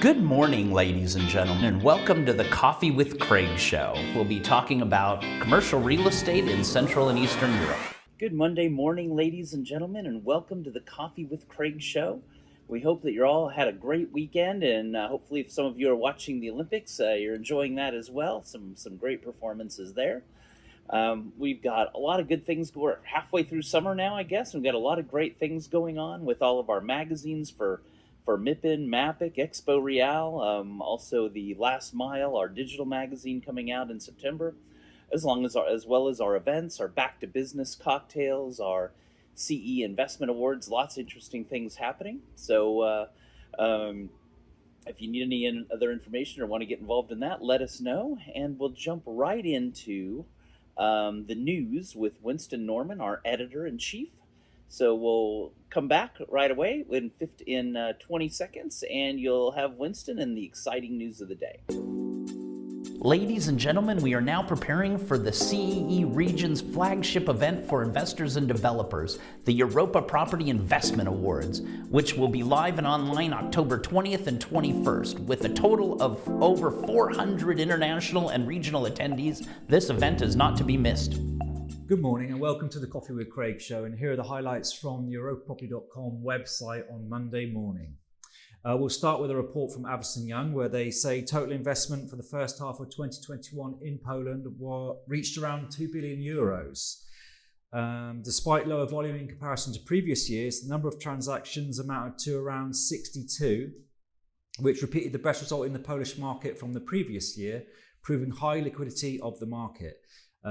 Good morning, ladies and gentlemen, and welcome to the Coffee with Craig show. We'll be talking about commercial real estate in Central and Eastern Europe. Good Monday morning, ladies and gentlemen, and welcome to the Coffee with Craig show. We hope that you all had a great weekend, and hopefully if some of you are watching the Olympics, you're enjoying that as well. Some great performances there. We've got a lot of good things. We're halfway through summer now, I guess. We've got a lot of great things going on with all of our magazines for MIPIM, MAPIC, EXPO Real, also the Last Mile, our digital magazine coming out in September, as well as our events, our Back to Business cocktails, our CE Investment Awards, lots of interesting things happening. So if you need any other information or want to get involved in that, let us know, and we'll jump right into the news with Winston Norman, our editor-in-chief. So we'll come back right away in 20 seconds, and you'll have Winston and the exciting news of the day. Ladies and gentlemen, we are now preparing for the CEE region's flagship event for investors and developers, the Europa Property Investment Awards, which will be live and online October 20th and 21st. With a total of over 400 international and regional attendees, this event is not to be missed. Good morning and welcome to the Coffee with Craig show, and here are the highlights from the EuropaProperty.com website on Monday morning. We'll start with a report from Avison Young where they say total investment for the first half of 2021 in Poland reached around 2 billion euros. Despite lower volume in comparison to previous years, the number of transactions amounted to around 62, which repeated the best result in the Polish market from the previous year, proving high liquidity of the market.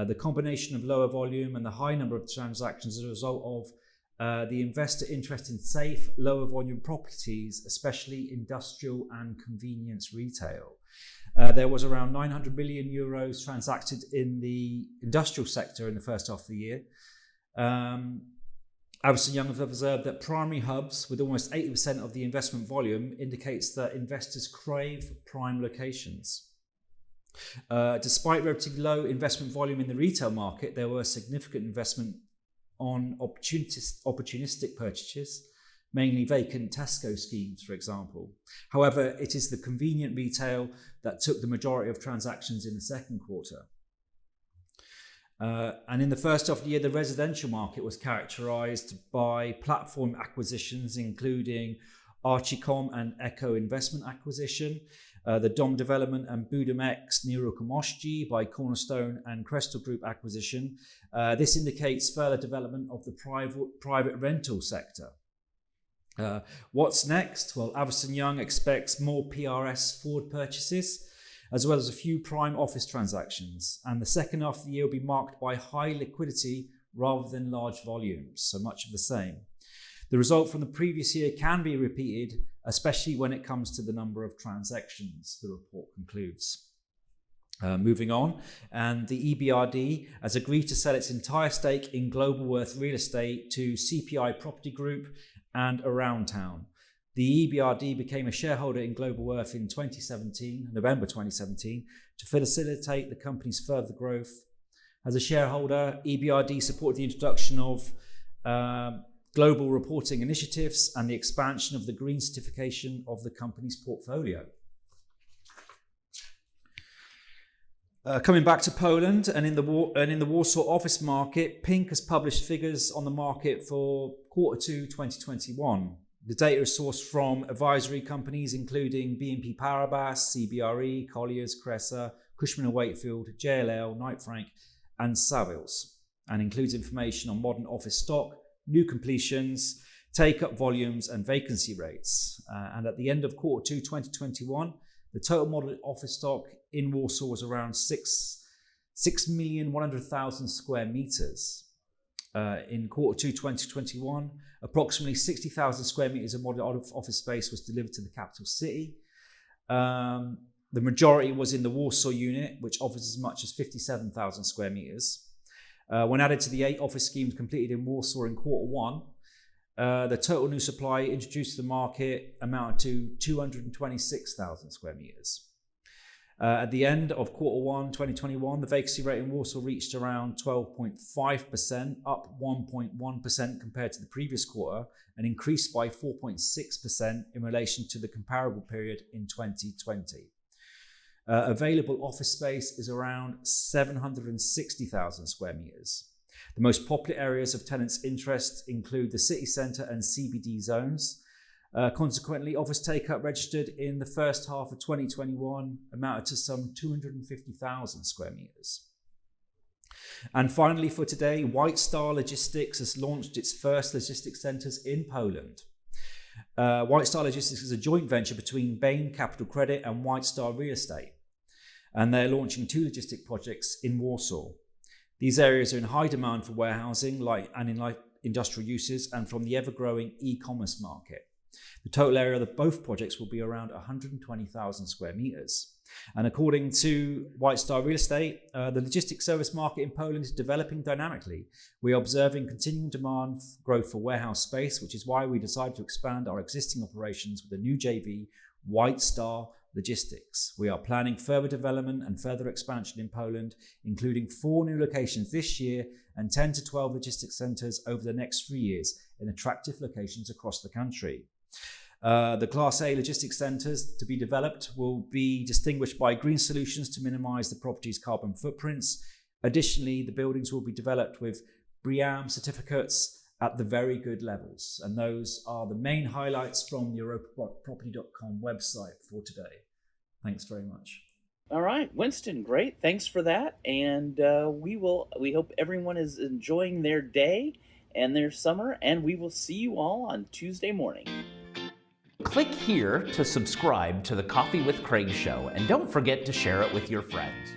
The combination of lower volume and the high number of transactions is a result of the investor interest in safe, lower volume properties, especially industrial and convenience retail. There was around 900 million euros transacted in the industrial sector in the first half of the year. Avison Young have observed that primary hubs, with almost 80% of the investment volume, indicates that investors crave prime locations. Despite relatively low investment volume in the retail market, there was significant investment on opportunistic purchases, mainly vacant Tesco schemes, for example. However, it is the convenient retail that took the majority of transactions in the second quarter. And in the first half of the year, the residential market was characterized by platform acquisitions, including Archicom and Echo Investment Acquisition, the Dom Development and Budimex Nieruchomości by Cornerstone and Crystal Group acquisition. This indicates further development of the private rental sector. What's next? Well, Avison Young expects more PRS forward purchases, as well as a few prime office transactions. And the second half of the year will be marked by high liquidity rather than large volumes, so much of the same. The result from the previous year can be repeated, especially when it comes to the number of transactions, the report concludes. Moving on, and the EBRD has agreed to sell its entire stake in Global Worth Real Estate to CPI Property Group and Aroundtown. The EBRD became a shareholder in Global Worth in November 2017, to facilitate the company's further growth. As a shareholder, EBRD supported the introduction of global reporting initiatives and the expansion of the green certification of the company's portfolio. Coming back to Poland and in the Warsaw office market, Pink has published figures on the market for Q2 2021. The data is sourced from advisory companies including BNP Paribas, CBRE, Colliers, Cresa, Cushman & Wakefield, JLL, Knight Frank, and Savills, and includes information on modern office stock, new completions, take-up volumes, and vacancy rates. And at the end of Q2 2021, the total modern office stock in Warsaw was around 6,100,000 square meters. In Q2 2021, approximately 60,000 square meters of modern office space was delivered to the capital city. The majority was in the Warsaw unit, which offers as much as 57,000 square meters. When added to the 8 office schemes completed in Warsaw in Q1, the total new supply introduced to the market amounted to 226,000 square meters. At the end of Q1 2021, the vacancy rate in Warsaw reached around 12.5%, up 1.1% compared to the previous quarter, and increased by 4.6% in relation to the comparable period in 2020. Available office space is around 760,000 square meters. The most popular areas of tenants' interest include the city centre and CBD zones. Consequently, office take-up registered in the first half of 2021 amounted to some 250,000 square meters. And finally, for today, White Star Logistics has launched its first logistics centres in Poland. White Star Logistics is a joint venture between Bain Capital Credit and White Star Real Estate, and they're launching 2 logistic projects in Warsaw. These areas are in high demand for warehousing and in light industrial uses, and from the ever-growing e-commerce market. The total area of both projects will be around 120,000 square meters. And according to White Star Real Estate, the logistics service market in Poland is developing dynamically. We are observing continuing demand growth for warehouse space, which is why we decided to expand our existing operations with a new JV, White Star Logistics. We are planning further development and further expansion in Poland, including 4 new locations this year and 10 to 12 logistics centres over the next 3 years in attractive locations across the country. The Class A logistics centres to be developed will be distinguished by green solutions to minimise the property's carbon footprints. Additionally, the buildings will be developed with BREEAM certificates at the very good levels. And those are the main highlights from the EuropaProperty.com website for today. Thanks very much. All right, Winston, great. Thanks for that. And we hope everyone is enjoying their day and their summer, and we will see you all on Tuesday morning. Click here to subscribe to the Coffee with Craig show, and don't forget to share it with your friends.